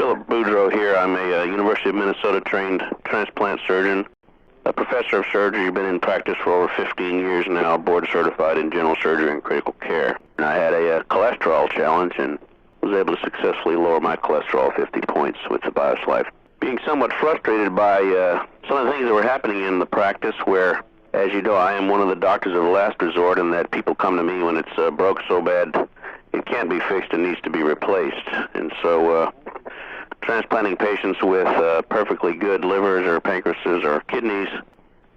Philip Boudreaux here. I'm a University of Minnesota trained transplant surgeon, a professor of surgery, been in practice for over 15 years now, board certified in general surgery and critical care. And I had a cholesterol challenge and was able to successfully lower my cholesterol 50 points with the BioSlife. Being somewhat frustrated by some of the things that were happening in the practice where, as you know, I am one of the doctors of last resort, and that people come to me when it's broke so bad it can't be fixed and needs to be replaced. And so transplanting patients with perfectly good livers or pancreases or kidneys,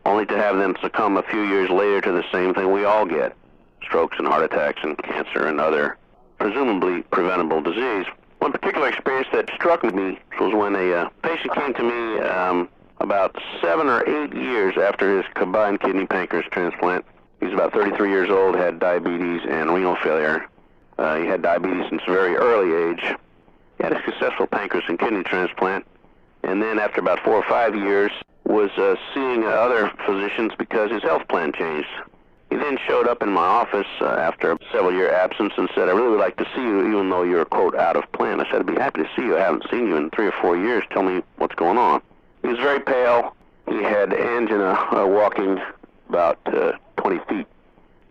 only to have them succumb a few years later to the same thing we all get, strokes and heart attacks and cancer and other presumably preventable disease. One particular experience that struck me was when a patient came to me about 7 or 8 years after his combined kidney pancreas transplant. He was about 33 years old, had diabetes and renal failure. He had diabetes since a very early age. He had a successful pancreas and kidney transplant, and then after about 4 or 5 years was seeing other physicians because his health plan changed. He then showed up in my office after a several-year absence and said, "I really would like to see you, even though you're, quote, out of plan." I said, "I'd be happy to see you. I haven't seen you in 3 or 4 years. Tell me what's going on." He was very pale. He had angina, walking about 20 feet.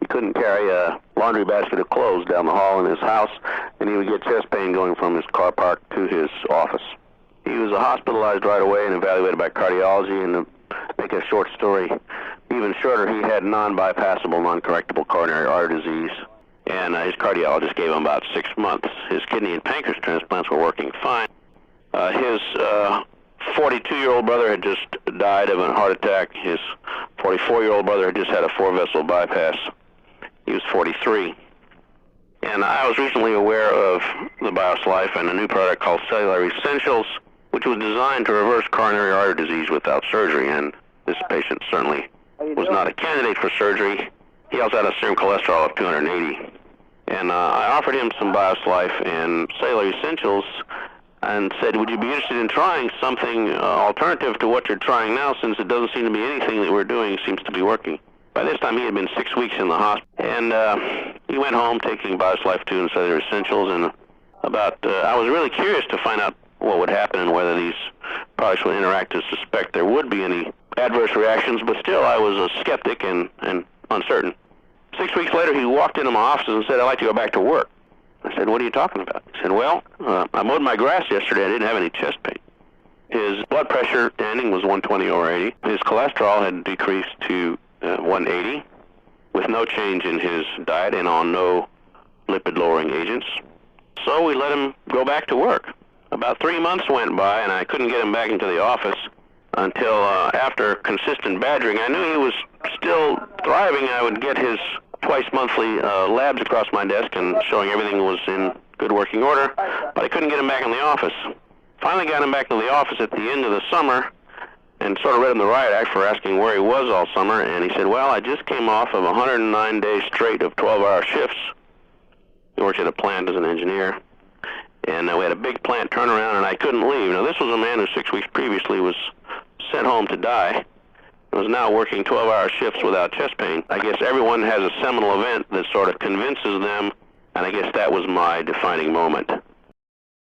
He couldn't carry a laundry basket of clothes down the hall in his house, and he would get chest pain going from his car park to his office. He was hospitalized right away and evaluated by cardiology, and to make a short story even shorter, he had non-bypassable, non-correctable coronary artery disease, and his cardiologist gave him about 6 months. His kidney and pancreas transplants were working fine. His 42-year-old brother had just died of a heart attack. His 44-year-old brother had just had a 4-vessel bypass. He was 43. And I was recently aware of the BioSlife and a new product called Cellular Essentials, which was designed to reverse coronary artery disease without surgery. And this patient certainly was not a candidate for surgery. He also had a serum cholesterol of 280. And I offered him some BioSlife and Cellular Essentials and said, "Would you be interested in trying something alternative to what you're trying now, since it doesn't seem to be anything that we're doing seems to be working?" By this time, he had been 6 weeks in the hospital, and he went home taking BioSlife 2 and Cellular Essentials, and I was really curious to find out what would happen and whether these products would interact, to suspect there would be any adverse reactions, but still I was a skeptic and uncertain. 6 weeks later, he walked into my office and said, "I'd like to go back to work." I said, "What are you talking about?" He said, "Well, I mowed my grass yesterday. I didn't have any chest pain." His blood pressure standing was 120/80. His cholesterol had decreased to 180, with no change in his diet and on no lipid-lowering agents. So we let him go back to work. About 3 months went by, and I couldn't get him back into the office until after consistent badgering. I knew he was still thriving. I would get his twice-monthly labs across my desk and showing everything was in good working order, but I couldn't get him back in the office. Finally got him back in the office at the end of the summer and sort of read him the riot act for asking where he was all summer, and he said, "Well, I just came off of 109 days straight of 12-hour shifts." He worked at a plant as an engineer, and we had a big plant turnaround, and I couldn't leave. Now, this was a man who 6 weeks previously was sent home to die, and was now working 12-hour shifts without chest pain. I guess everyone has a seminal event that sort of convinces them, and I guess that was my defining moment.